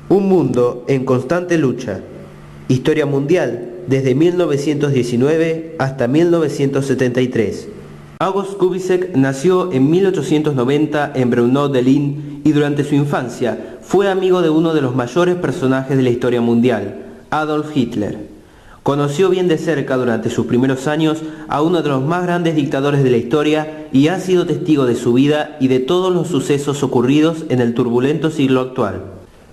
Un mundo en constante lucha. Historia mundial desde 1919 hasta 1973. August Kubitschek nació en 1890 en Braunau-Dellin y durante su infancia fue amigo de uno de los mayores personajes de la historia mundial, Adolf Hitler. Conoció bien de cerca durante sus primeros años a uno de los más grandes dictadores de la historia y ha sido testigo de su vida y de todos los sucesos ocurridos en el turbulento siglo actual.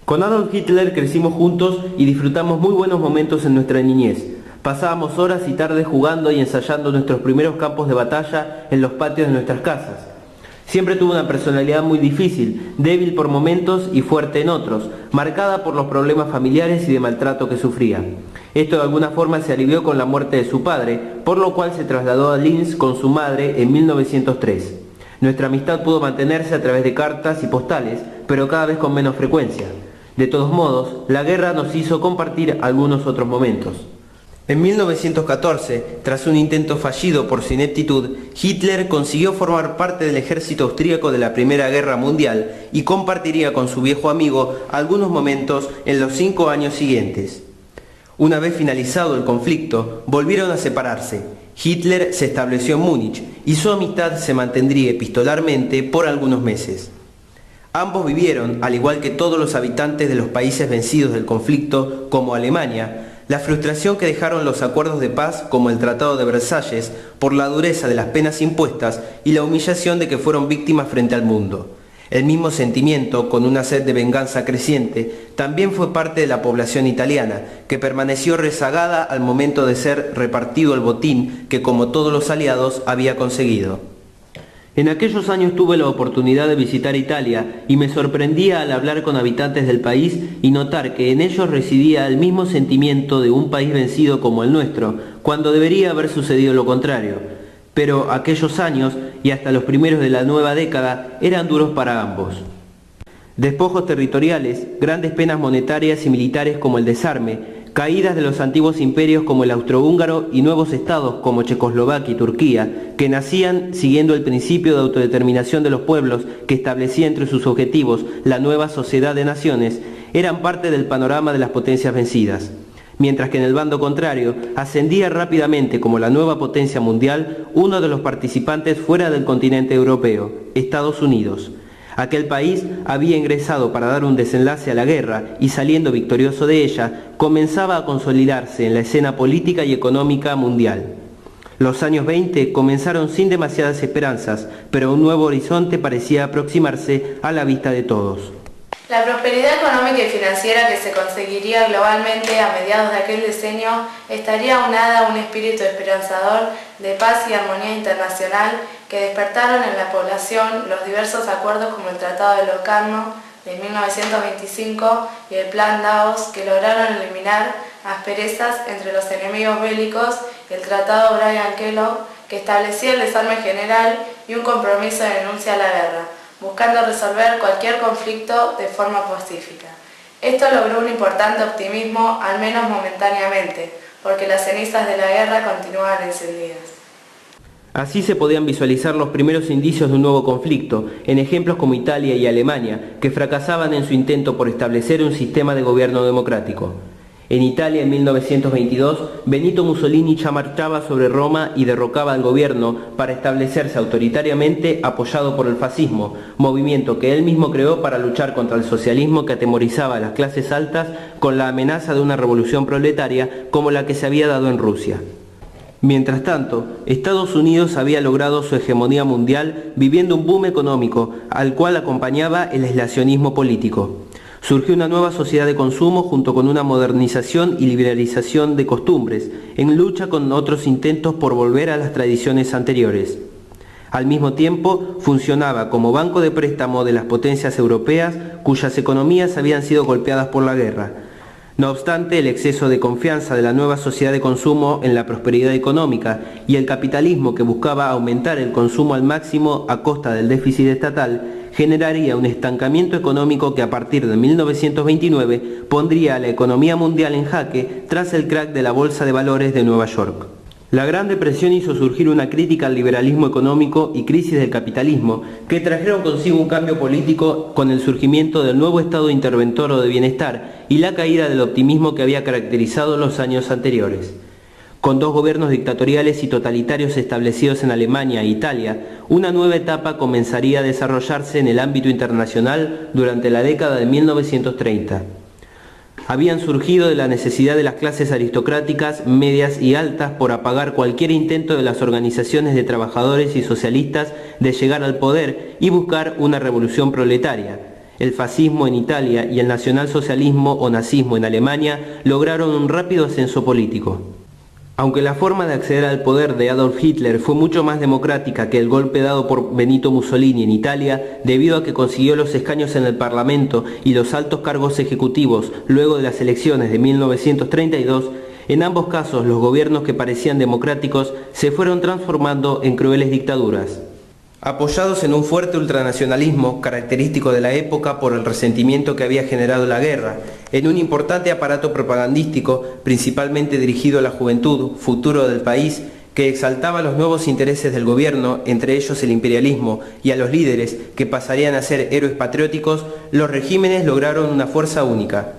Con Adolf Hitler crecimos juntos y disfrutamos muy buenos momentos en nuestra niñez. Pasábamos horas y tardes jugando y ensayando nuestros primeros campos de batalla en los patios de nuestras casas. Siempre tuvo una personalidad muy difícil, débil por momentos y fuerte en otros, marcada por los problemas familiares y de maltrato que sufría. Esto de alguna forma se alivió con la muerte de su padre, por lo cual se trasladó a Linz con su madre en 1903. Nuestra amistad pudo mantenerse a través de cartas y postales, pero cada vez con menos frecuencia. De todos modos, la guerra nos hizo compartir algunos otros momentos. En 1914, tras un intento fallido por su ineptitud, Hitler consiguió formar parte del ejército austríaco de la Primera Guerra Mundial y compartiría con su viejo amigo algunos momentos en los 5 años siguientes. Una vez finalizado el conflicto, volvieron a separarse. Hitler se estableció en Múnich y su amistad se mantendría epistolarmente por algunos meses. Ambos vivieron, al igual que todos los habitantes de los países vencidos del conflicto, como Alemania, la frustración que dejaron los acuerdos de paz como el Tratado de Versalles por la dureza de las penas impuestas y la humillación de que fueron víctimas frente al mundo. El mismo sentimiento, con una sed de venganza creciente, también fue parte de la población italiana, que permaneció rezagada al momento de ser repartido el botín que, como todos los aliados, había conseguido. En aquellos años tuve la oportunidad de visitar Italia y me sorprendía al hablar con habitantes del país y notar que en ellos residía el mismo sentimiento de un país vencido como el nuestro, cuando debería haber sucedido lo contrario. Pero aquellos años y hasta los primeros de la nueva década eran duros para ambos. Despojos territoriales, grandes penas monetarias y militares como el desarme, caídas de los antiguos imperios como el austrohúngaro y nuevos estados como Checoslovaquia y Turquía, que nacían siguiendo el principio de autodeterminación de los pueblos que establecía entre sus objetivos la nueva sociedad de naciones, eran parte del panorama de las potencias vencidas. Mientras que en el bando contrario ascendía rápidamente como la nueva potencia mundial uno de los participantes fuera del continente europeo, Estados Unidos. Aquel país había ingresado para dar un desenlace a la guerra y saliendo victorioso de ella, comenzaba a consolidarse en la escena política y económica mundial. Los años 20 comenzaron sin demasiadas esperanzas, pero un nuevo horizonte parecía aproximarse a la vista de todos. La prosperidad económica y financiera que se conseguiría globalmente a mediados de aquel decenio estaría aunada a un espíritu esperanzador de paz y armonía internacional que despertaron en la población los diversos acuerdos como el Tratado de Locarno de 1925 y el Plan Davos que lograron eliminar asperezas entre los enemigos bélicos y el Tratado Bryan-Kellogg que establecía el desarme general y un compromiso de denuncia a la guerra, buscando resolver cualquier conflicto de forma pacífica. Esto logró un importante optimismo, al menos momentáneamente, porque las cenizas de la guerra continuaban encendidas. Así se podían visualizar los primeros indicios de un nuevo conflicto, en ejemplos como Italia y Alemania, que fracasaban en su intento por establecer un sistema de gobierno democrático. En Italia, en 1922, Benito Mussolini ya marchaba sobre Roma y derrocaba al gobierno para establecerse autoritariamente apoyado por el fascismo, movimiento que él mismo creó para luchar contra el socialismo que atemorizaba a las clases altas con la amenaza de una revolución proletaria como la que se había dado en Rusia. Mientras tanto, Estados Unidos había logrado su hegemonía mundial viviendo un boom económico al cual acompañaba el aislacionismo político. Surgió una nueva sociedad de consumo junto con una modernización y liberalización de costumbres, en lucha con otros intentos por volver a las tradiciones anteriores. Al mismo tiempo, funcionaba como banco de préstamo de las potencias europeas cuyas economías habían sido golpeadas por la guerra. No obstante, el exceso de confianza de la nueva sociedad de consumo en la prosperidad económica y el capitalismo que buscaba aumentar el consumo al máximo a costa del déficit estatal generaría un estancamiento económico que a partir de 1929 pondría a la economía mundial en jaque tras el crack de la Bolsa de Valores de Nueva York. La Gran Depresión hizo surgir una crítica al liberalismo económico y crisis del capitalismo, que trajeron consigo un cambio político con el surgimiento del nuevo estado interventor o de bienestar y la caída del optimismo que había caracterizado los años anteriores. Con dos gobiernos dictatoriales y totalitarios establecidos en Alemania e Italia, una nueva etapa comenzaría a desarrollarse en el ámbito internacional durante la década de 1930. Habían surgido de la necesidad de las clases aristocráticas, medias y altas por apagar cualquier intento de las organizaciones de trabajadores y socialistas de llegar al poder y buscar una revolución proletaria. El fascismo en Italia y el nacionalsocialismo o nazismo en Alemania lograron un rápido ascenso político. Aunque la forma de acceder al poder de Adolf Hitler fue mucho más democrática que el golpe dado por Benito Mussolini en Italia, debido a que consiguió los escaños en el Parlamento y los altos cargos ejecutivos luego de las elecciones de 1932, en ambos casos los gobiernos que parecían democráticos se fueron transformando en crueles dictaduras. Apoyados en un fuerte ultranacionalismo característico de la época por el resentimiento que había generado la guerra, en un importante aparato propagandístico principalmente dirigido a la juventud, futuro del país, que exaltaba los nuevos intereses del gobierno, entre ellos el imperialismo, y a los líderes, que pasarían a ser héroes patrióticos, los regímenes lograron una fuerza única.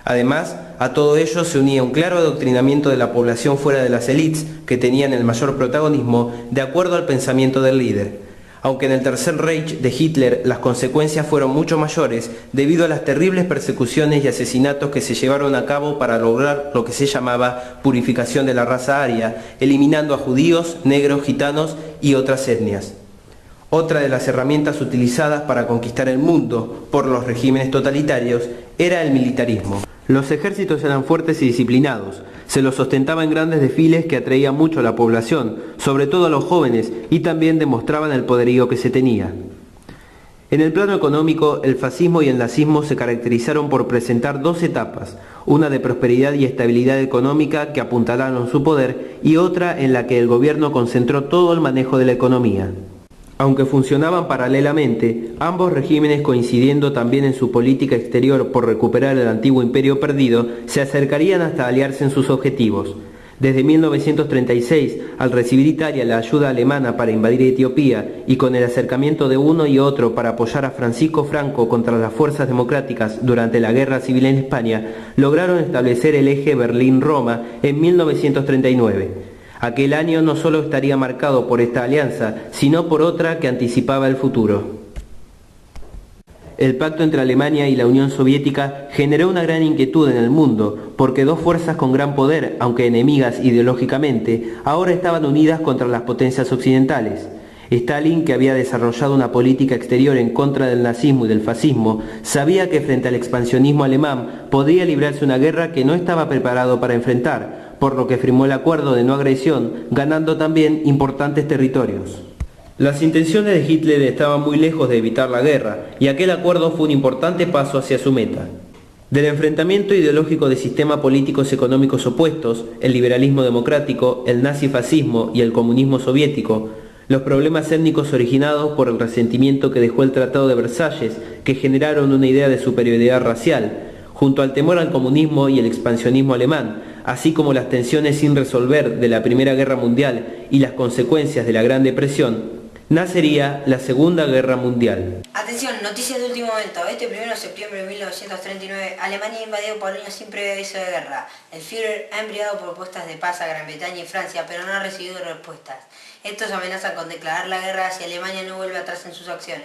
Además, a todo ello se unía un claro adoctrinamiento de la población fuera de las élites, que tenían el mayor protagonismo de acuerdo al pensamiento del líder. Aunque en el Tercer Reich de Hitler las consecuencias fueron mucho mayores debido a las terribles persecuciones y asesinatos que se llevaron a cabo para lograr lo que se llamaba purificación de la raza aria, eliminando a judíos, negros, gitanos y otras etnias. Otra de las herramientas utilizadas para conquistar el mundo por los regímenes totalitarios era el militarismo. Los ejércitos eran fuertes y disciplinados, se los ostentaba en grandes desfiles que atraían mucho a la población, sobre todo a los jóvenes, y también demostraban el poderío que se tenía. En el plano económico, el fascismo y el nazismo se caracterizaron por presentar dos etapas, una de prosperidad y estabilidad económica que apuntalaron su poder y otra en la que el gobierno concentró todo el manejo de la economía. Aunque funcionaban paralelamente, ambos regímenes coincidiendo también en su política exterior por recuperar el antiguo imperio perdido, se acercarían hasta aliarse en sus objetivos. Desde 1936, al recibir Italia la ayuda alemana para invadir Etiopía y con el acercamiento de uno y otro para apoyar a Francisco Franco contra las fuerzas democráticas durante la Guerra Civil en España, lograron establecer el eje Berlín-Roma en 1939. Aquel año no solo estaría marcado por esta alianza, sino por otra que anticipaba el futuro. El pacto entre Alemania y la Unión Soviética generó una gran inquietud en el mundo, porque dos fuerzas con gran poder, aunque enemigas ideológicamente, ahora estaban unidas contra las potencias occidentales. Stalin, que había desarrollado una política exterior en contra del nazismo y del fascismo, sabía que frente al expansionismo alemán podría librarse una guerra que no estaba preparado para enfrentar, por lo que firmó el acuerdo de no agresión, ganando también importantes territorios. Las intenciones de Hitler estaban muy lejos de evitar la guerra, y aquel acuerdo fue un importante paso hacia su meta. Del enfrentamiento ideológico de sistemas políticos económicos opuestos, el liberalismo democrático, el nazifascismo y el comunismo soviético, los problemas étnicos originados por el resentimiento que dejó el Tratado de Versalles, que generaron una idea de superioridad racial, junto al temor al comunismo y el expansionismo alemán, así como las tensiones sin resolver de la Primera Guerra Mundial y las consecuencias de la Gran Depresión, nacería la Segunda Guerra Mundial. Atención, noticias de último momento. Este 1 de septiembre de 1939, Alemania invadió Polonia sin previo aviso de guerra. El Führer ha enviado propuestas de paz a Gran Bretaña y Francia, pero no ha recibido respuestas. Estos amenazan con declarar la guerra si Alemania no vuelve atrás en sus acciones.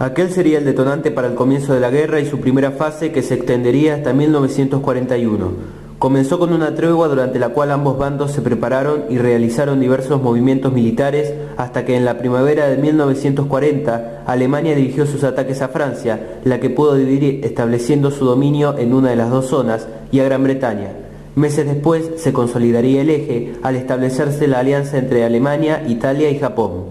Aquel sería el detonante para el comienzo de la guerra y su primera fase, que se extendería hasta 1941. Comenzó con una tregua durante la cual ambos bandos se prepararon y realizaron diversos movimientos militares hasta que en la primavera de 1940 Alemania dirigió sus ataques a Francia, la que pudo dividir estableciendo su dominio en una de las dos zonas, y a Gran Bretaña. Meses después se consolidaría el eje al establecerse la alianza entre Alemania, Italia y Japón.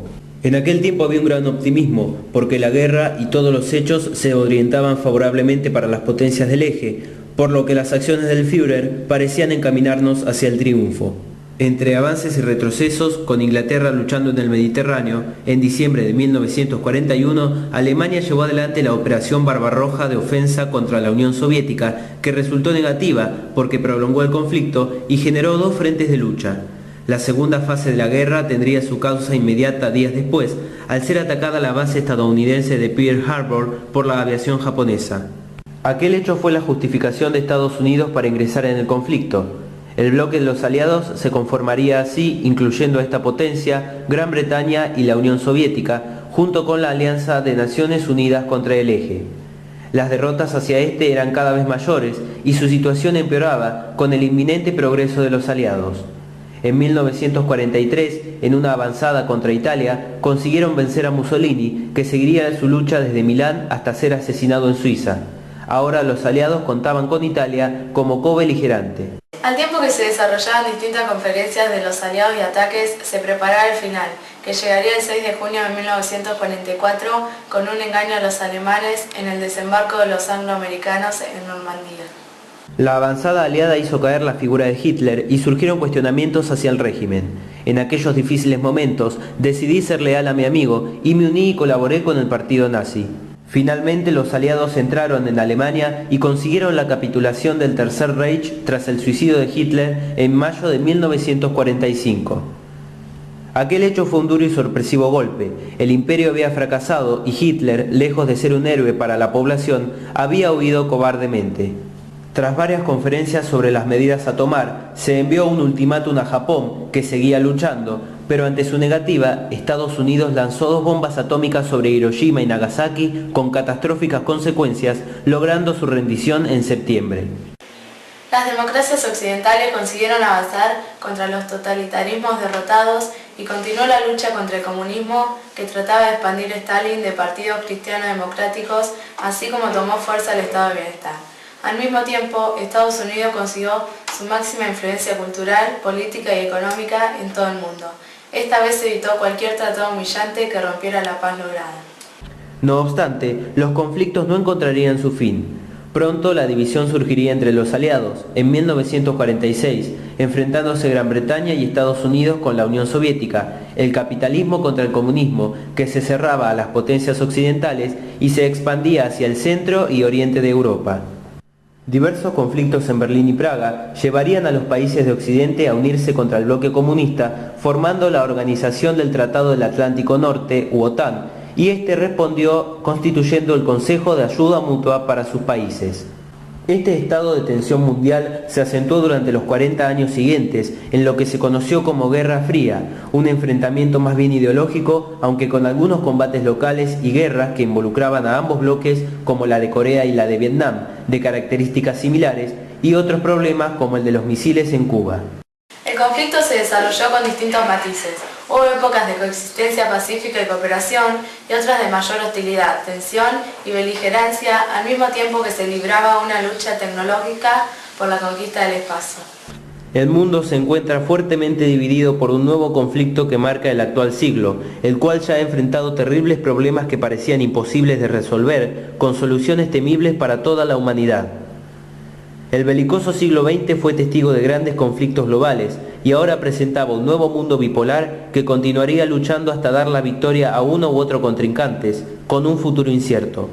En aquel tiempo había un gran optimismo, porque la guerra y todos los hechos se orientaban favorablemente para las potencias del eje, por lo que las acciones del Führer parecían encaminarnos hacia el triunfo. Entre avances y retrocesos, con Inglaterra luchando en el Mediterráneo, en diciembre de 1941, Alemania llevó adelante la Operación Barbarroja de ofensa contra la Unión Soviética, que resultó negativa porque prolongó el conflicto y generó dos frentes de lucha. La segunda fase de la guerra tendría su causa inmediata días después, al ser atacada la base estadounidense de Pearl Harbor por la aviación japonesa. Aquel hecho fue la justificación de Estados Unidos para ingresar en el conflicto. El bloque de los aliados se conformaría así, incluyendo a esta potencia, Gran Bretaña y la Unión Soviética, junto con la Alianza de Naciones Unidas contra el Eje. Las derrotas hacia este eran cada vez mayores y su situación empeoraba con el inminente progreso de los aliados. En 1943, en una avanzada contra Italia, consiguieron vencer a Mussolini, que seguiría su lucha desde Milán hasta ser asesinado en Suiza. Ahora los aliados contaban con Italia como cobeligerante. Al tiempo que se desarrollaban distintas conferencias de los aliados y ataques, se preparaba el final, que llegaría el 6 de junio de 1944 con un engaño a los alemanes en el desembarco de los angloamericanos en Normandía. La avanzada aliada hizo caer la figura de Hitler y surgieron cuestionamientos hacia el régimen. En aquellos difíciles momentos decidí ser leal a mi amigo y me uní y colaboré con el partido nazi. Finalmente los aliados entraron en Alemania y consiguieron la capitulación del Tercer Reich tras el suicidio de Hitler en mayo de 1945. Aquel hecho fue un duro y sorpresivo golpe. El imperio había fracasado y Hitler, lejos de ser un héroe para la población, había huido cobardemente. Tras varias conferencias sobre las medidas a tomar, se envió un ultimátum a Japón, que seguía luchando, pero ante su negativa, Estados Unidos lanzó 2 bombas atómicas sobre Hiroshima y Nagasaki con catastróficas consecuencias, logrando su rendición en septiembre. Las democracias occidentales consiguieron avanzar contra los totalitarismos derrotados y continuó la lucha contra el comunismo que trataba de expandir Stalin de partidos cristiano-democráticos, así como tomó fuerza el estado de bienestar. Al mismo tiempo, Estados Unidos consiguió su máxima influencia cultural, política y económica en todo el mundo. Esta vez evitó cualquier tratado humillante que rompiera la paz lograda. No obstante, los conflictos no encontrarían su fin. Pronto la división surgiría entre los aliados, en 1946, enfrentándose Gran Bretaña y Estados Unidos con la Unión Soviética, el capitalismo contra el comunismo, que se cerraba a las potencias occidentales y se expandía hacia el centro y oriente de Europa. Diversos conflictos en Berlín y Praga llevarían a los países de Occidente a unirse contra el bloque comunista, formando la Organización del Tratado del Atlántico Norte, u OTAN, y este respondió constituyendo el Consejo de Ayuda Mutua para sus países. Este estado de tensión mundial se acentuó durante los 40 años siguientes, en lo que se conoció como Guerra Fría, un enfrentamiento más bien ideológico, aunque con algunos combates locales y guerras que involucraban a ambos bloques, como la de Corea y la de Vietnam, de características similares, y otros problemas como el de los misiles en Cuba. El conflicto se desarrolló con distintos matices. Hubo épocas de coexistencia pacífica y cooperación y otras de mayor hostilidad, tensión y beligerancia, al mismo tiempo que se libraba una lucha tecnológica por la conquista del espacio. El mundo se encuentra fuertemente dividido por un nuevo conflicto que marca el actual siglo, el cual ya ha enfrentado terribles problemas que parecían imposibles de resolver, con soluciones temibles para toda la humanidad. El belicoso siglo XX fue testigo de grandes conflictos globales y ahora presentaba un nuevo mundo bipolar que continuaría luchando hasta dar la victoria a uno u otro contrincantes, con un futuro incierto.